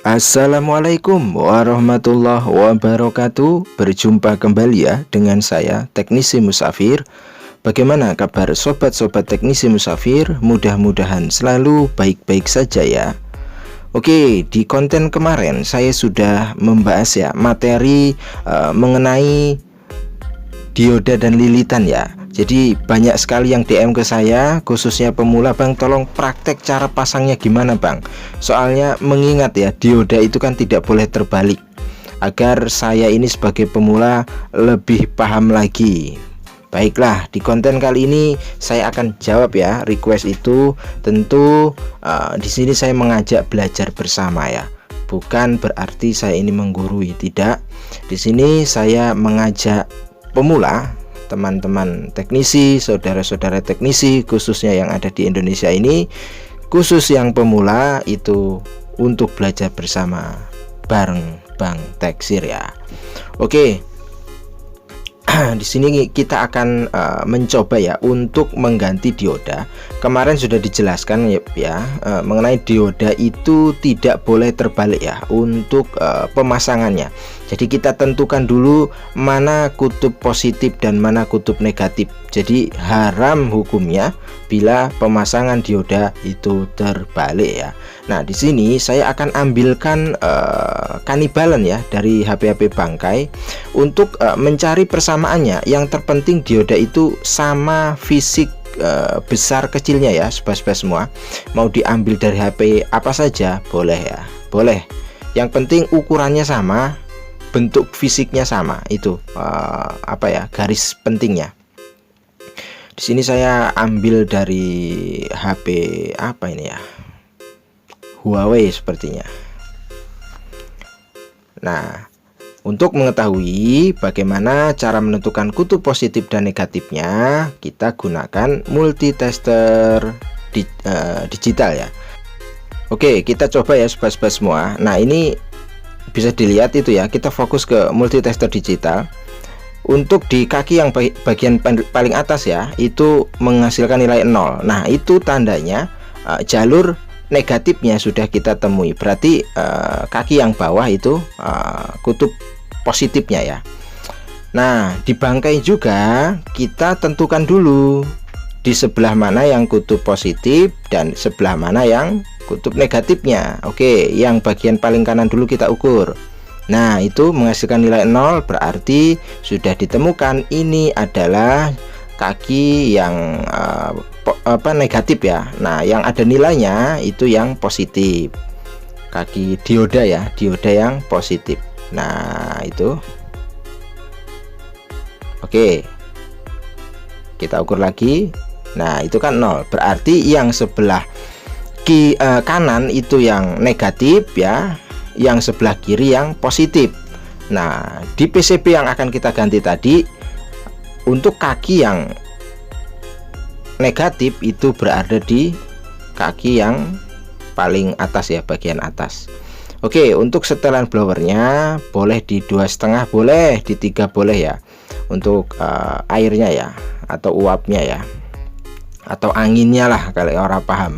Assalamualaikum warahmatullahi wabarakatuh. Berjumpa kembali ya dengan saya Teknisi Musafir. Bagaimana kabar sobat-sobat Teknisi Musafir? Mudah-mudahan selalu baik-baik saja ya. Oke, di konten kemarin saya sudah membahas ya materi mengenai dioda dan lilitan ya. Jadi banyak sekali yang DM ke saya, khususnya pemula, Bang tolong praktek cara pasangnya gimana Bang. Soalnya mengingat ya, dioda itu kan tidak boleh terbalik. Agar saya ini sebagai pemula lebih paham lagi. Baiklah, di konten kali ini saya akan jawab ya request itu. Tentu di sini saya mengajak belajar bersama ya. Bukan berarti saya ini menggurui, tidak. Di sini saya mengajak pemula, teman-teman teknisi, saudara-saudara teknisi khususnya yang ada di Indonesia ini, khusus yang pemula itu untuk belajar bersama bareng Bang Teksir ya. Oke. Di sini kita akan mencoba ya untuk mengganti dioda. Kemarin sudah dijelaskan ya mengenai dioda itu tidak boleh terbalik ya untuk pemasangannya. Jadi kita tentukan dulu mana kutub positif dan mana kutub negatif. Jadi haram hukumnya bila pemasangan dioda itu terbalik ya. Nah, di sini saya akan ambilkan kanibalen ya dari HP-HP bangkai untuk mencari persamaannya. Yang terpenting dioda itu sama fisik besar kecilnya ya, sobat-sobat semua. Mau diambil dari HP apa saja boleh ya, boleh. Yang penting ukurannya sama, bentuk fisiknya sama, itu apa ya, garis pentingnya. Di sini saya ambil dari HP apa ini ya, Huawei sepertinya. Nah, untuk mengetahui bagaimana cara menentukan kutub positif dan negatifnya, kita gunakan multitester digital ya. Oke, kita coba ya sobat-sobat semua. Nah, ini bisa dilihat itu ya, kita fokus ke multitester digital. Untuk di kaki yang bagian paling atas ya, itu menghasilkan nilai 0. Nah, itu tandanya jalur negatifnya sudah kita temui. Berarti kaki yang bawah itu kutub positifnya ya. Nah, di bangkai juga kita tentukan dulu di sebelah mana yang kutub positif dan sebelah mana yang kutub negatifnya. Oke, yang bagian paling kanan dulu kita ukur. Nah, itu menghasilkan nilai 0, berarti sudah ditemukan ini adalah kaki yang negatif ya. Nah, yang ada nilainya itu yang positif, kaki dioda ya, dioda yang positif. Nah, itu oke, kita ukur lagi. Nah, itu kan 0, berarti yang sebelah kanan itu yang negatif ya, yang sebelah kiri yang positif. Nah, di PCB yang akan kita ganti tadi, untuk kaki yang negatif itu berada di kaki yang paling atas ya, bagian atas. Oke, untuk setelan blowernya boleh di 2,5 boleh, di 3 boleh ya. Untuk airnya ya, atau uapnya ya, atau anginnya lah kalau orang paham.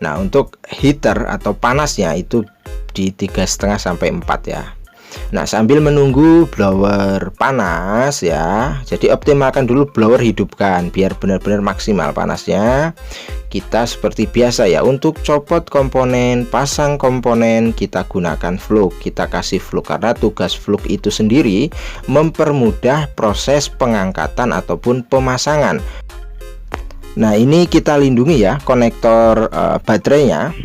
Nah, untuk heater atau panasnya itu di 3,5 sampai 4 ya. Nah, sambil menunggu blower panas ya, jadi optimalkan dulu blower, hidupkan biar benar-benar maksimal panasnya. Kita seperti biasa ya, untuk copot komponen, pasang komponen, kita gunakan fluk. Kita kasih fluk karena tugas fluk itu sendiri mempermudah proses pengangkatan ataupun pemasangan. Nah, ini kita lindungi ya konektor baterainya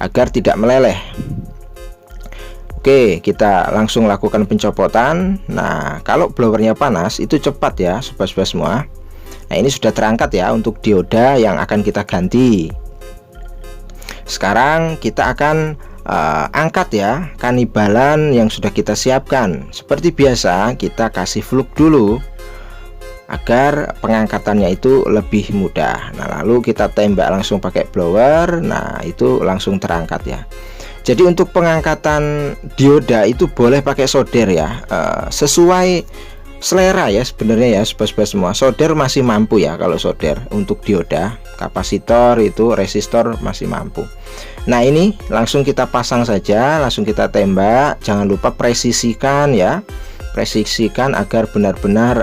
agar tidak meleleh. Oke, kita langsung lakukan pencopotan. Nah, kalau blowernya panas itu cepat ya sobat-sobat semua. Nah, ini sudah terangkat ya untuk dioda yang akan kita ganti. Sekarang kita akan angkat ya kanibalen yang sudah kita siapkan. Seperti biasa, kita kasih fluk dulu agar pengangkatannya itu lebih mudah. Nah, lalu kita tembak langsung pakai blower. Nah, itu langsung terangkat ya. Jadi untuk pengangkatan dioda itu boleh pakai solder ya, sesuai selera ya sebenarnya ya sobat-sobat semua. Solder masih mampu ya kalau solder untuk dioda, kapasitor itu, resistor masih mampu. Nah ini langsung kita pasang saja, langsung kita tembak. Jangan lupa presisikan ya, presisikan agar benar-benar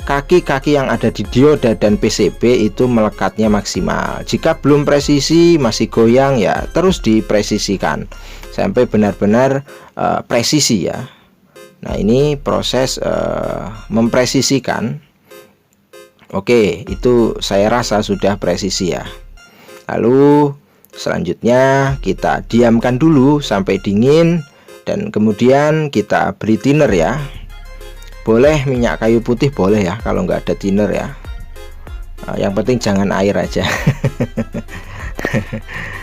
kaki-kaki yang ada di dioda dan PCB itu melekatnya maksimal. Jika belum presisi, masih goyang ya, terus dipresisikan sampai benar-benar presisi ya. Nah ini proses mempresisikan. Oke, itu saya rasa sudah presisi ya. Lalu selanjutnya kita diamkan dulu sampai dingin, dan kemudian kita beri thinner ya. Boleh minyak kayu putih, boleh ya kalau nggak ada thinner ya. Yang penting jangan air aja.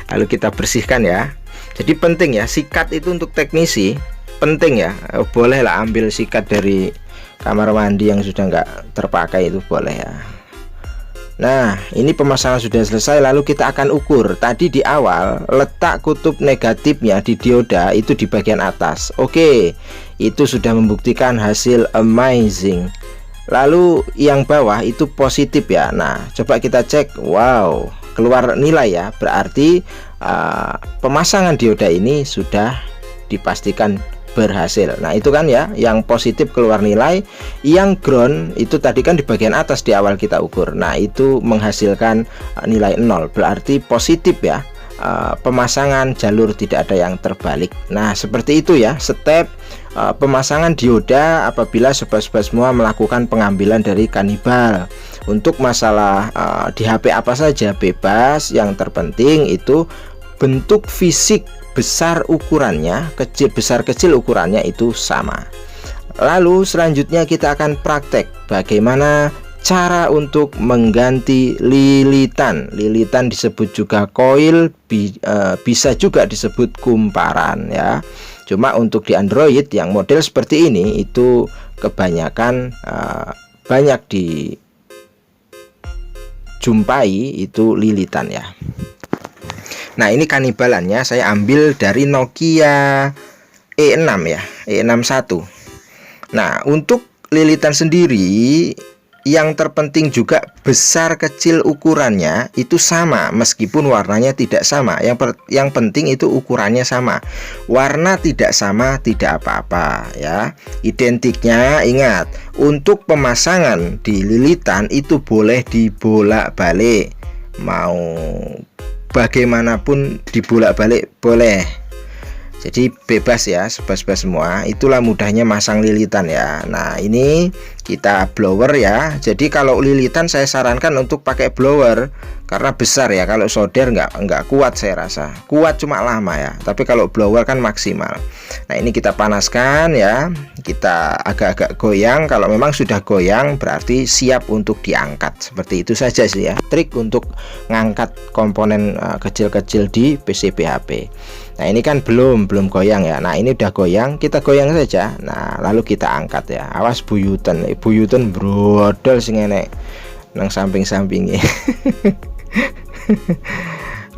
Lalu kita bersihkan ya. Jadi penting ya, sikat itu untuk teknisi penting ya. Bolehlah ambil sikat dari kamar mandi yang sudah nggak terpakai, itu boleh ya. Nah ini pemasangan sudah selesai, lalu kita akan ukur. Tadi di awal letak kutub negatifnya di dioda itu di bagian atas. Oke, itu sudah membuktikan hasil amazing. Lalu yang bawah itu positif ya. Nah coba kita cek. Wow, keluar nilai ya. Berarti pemasangan dioda ini sudah dipastikan berhasil. Nah itu kan ya, yang positif keluar nilai, yang ground itu tadi kan di bagian atas di awal kita ukur. Nah itu menghasilkan nilai 0, berarti positif ya. Pemasangan jalur tidak ada yang terbalik. Nah seperti itu ya step pemasangan dioda apabila sobat-sobat semua melakukan pengambilan dari kanibal. Untuk masalah di HP apa saja bebas, yang terpenting itu bentuk fisik besar ukurannya, besar kecil ukurannya itu sama. Lalu selanjutnya kita akan praktek bagaimana cara untuk mengganti lilitan. Lilitan disebut juga koil, bisa juga disebut kumparan ya. Cuma untuk di Android yang model seperti ini itu kebanyakan banyak dijumpai itu lilitan ya. Nah ini kanibalannya saya ambil dari Nokia E6 ya, E61. Nah untuk lilitan sendiri yang terpenting juga besar kecil ukurannya itu sama, meskipun warnanya tidak sama. Yang penting itu ukurannya sama. Warna tidak sama tidak apa-apa ya. Identiknya ingat, untuk pemasangan di lilitan itu boleh dibolak-balik, mau bagaimanapun dibolak-balik boleh. Jadi bebas ya sobat-sobat semua. Itulah mudahnya masang lilitan ya. Nah ini kita blower ya. Jadi kalau lilitan saya sarankan untuk pakai blower karena besar ya. Kalau solder nggak kuat, saya rasa kuat cuma lama ya. Tapi kalau blower kan maksimal. Nah ini kita panaskan ya. Kita agak-agak goyang. Kalau memang sudah goyang berarti siap untuk diangkat. Seperti itu saja sih ya trik untuk ngangkat komponen kecil-kecil di PCB HP. Nah ini kan belum goyang ya. Nah ini udah goyang, kita goyang saja. Nah lalu kita angkat ya. Awas buyutan brodol sing enek nang samping-sampingnya.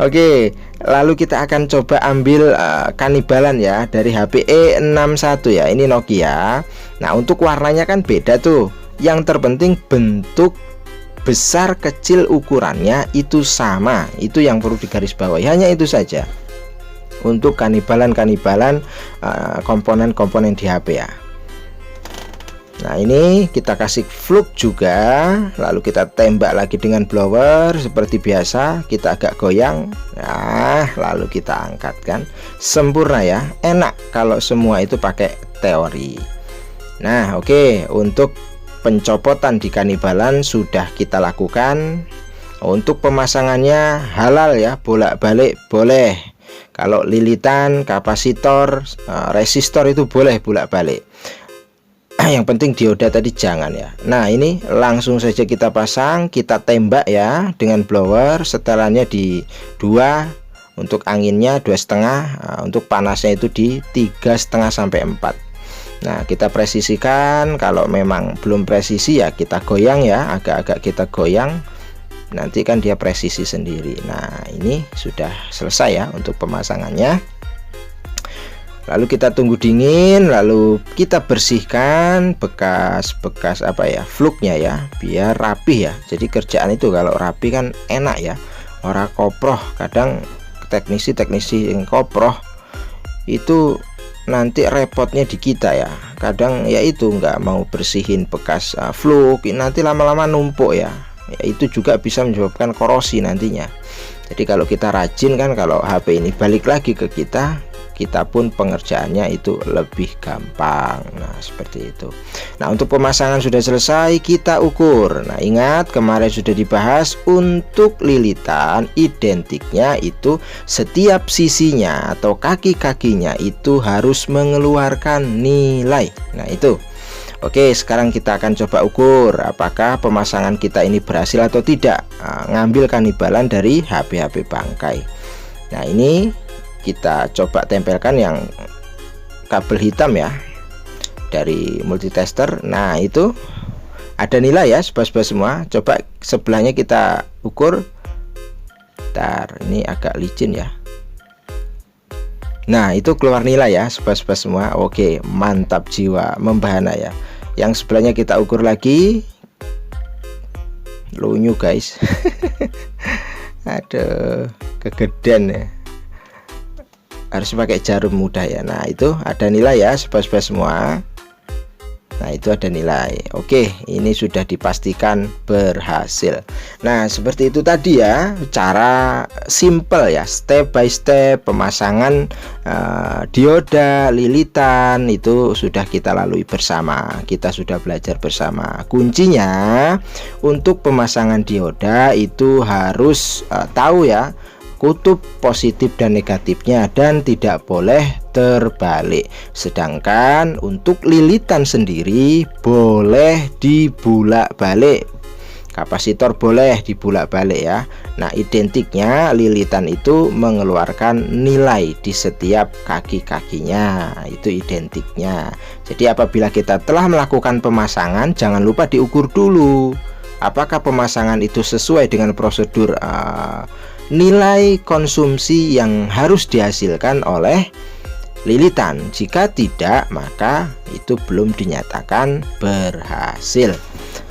Oke, lalu kita akan coba ambil kanibalan ya dari HP E61 ya. Ini Nokia. Nah untuk warnanya kan beda tuh. Yang terpenting bentuk besar kecil ukurannya itu sama. Itu yang perlu digarisbawahi, hanya itu saja untuk kanibalan komponen-komponen di HP ya. Nah ini kita kasih flux juga, lalu kita tembak lagi dengan blower seperti biasa. Kita agak goyang, nah lalu kita angkat kan. Sempurna ya, enak kalau semua itu pakai teori. Nah oke, untuk pencopotan di kanibalan sudah kita lakukan. Untuk pemasangannya halal ya, bolak-balik boleh. Kalau lilitan, kapasitor, resistor itu boleh bolak-balik. Yang penting dioda tadi jangan ya. Nah ini langsung saja kita pasang, kita tembak ya dengan blower. Setelannya di 2, untuk anginnya 2,5, untuk panasnya itu di 3,5 sampai 4. Nah kita presisikan. Kalau memang belum presisi ya kita goyang ya, agak-agak kita goyang. Nanti kan dia presisi sendiri. Nah ini sudah selesai ya untuk pemasangannya. Lalu kita tunggu dingin, lalu kita bersihkan bekas-bekas fluknya ya, biar rapi ya. Jadi kerjaan itu kalau rapi kan enak ya, ora koproh. Kadang teknisi yang koproh itu nanti repotnya di kita ya. Kadang ya itu nggak mau bersihin bekas fluk, nanti lama-lama numpuk ya. Itu juga bisa menyebabkan korosi nantinya. Jadi kalau kita rajin kan, kalau HP ini balik lagi ke kita pun pengerjaannya itu lebih gampang. Nah seperti itu. Nah untuk pemasangan sudah selesai, kita ukur. Nah ingat kemarin sudah dibahas, untuk lilitan identiknya itu setiap sisinya atau kaki-kakinya itu harus mengeluarkan nilai. Nah itu. Oke, sekarang kita akan coba ukur apakah pemasangan kita ini berhasil atau tidak. Ngambil kanibalan dari HP-HP bangkai. Nah ini kita coba tempelkan yang kabel hitam ya dari multitester. Nah itu ada nilai ya sobat-sobat semua. Coba sebelahnya kita ukur. Bentar, ini agak licin ya. Nah itu keluar nilai ya sobat-sobat semua. Oke, mantap jiwa, membahana ya. Yang sebelahnya kita ukur lagi. Lunyu guys. Aduh, kegedean ya, harus pakai jarum mudah ya. Nah itu ada nilai ya sobat-sobat semua. Nah itu ada nilai. Oke, ini sudah dipastikan berhasil. Nah seperti itu tadi ya, cara simple ya, step by step pemasangan dioda lilitan itu sudah kita lalui bersama. Kita sudah belajar bersama. Kuncinya untuk pemasangan dioda itu harus tahu ya kutub positif dan negatifnya, dan tidak boleh terbalik. Sedangkan untuk lilitan sendiri boleh dibulak-balik, kapasitor boleh dibulak-balik ya. Nah identiknya lilitan itu mengeluarkan nilai di setiap kaki-kakinya, itu identiknya. Jadi apabila kita telah melakukan pemasangan, jangan lupa diukur dulu apakah pemasangan itu sesuai dengan prosedur nilai konsumsi yang harus dihasilkan oleh lilitan. Jika tidak, maka itu belum dinyatakan berhasil.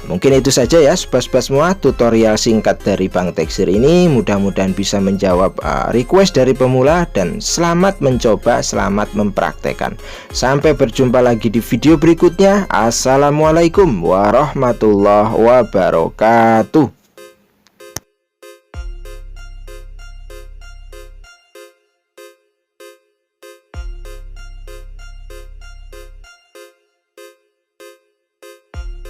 Mungkin itu saja ya sobat-sobat semua, tutorial singkat dari Bang Teksir ini. Mudah-mudahan bisa menjawab request dari pemula, dan selamat mencoba, selamat mempraktekkan. Sampai berjumpa lagi di video berikutnya. Assalamualaikum warahmatullahi wabarakatuh.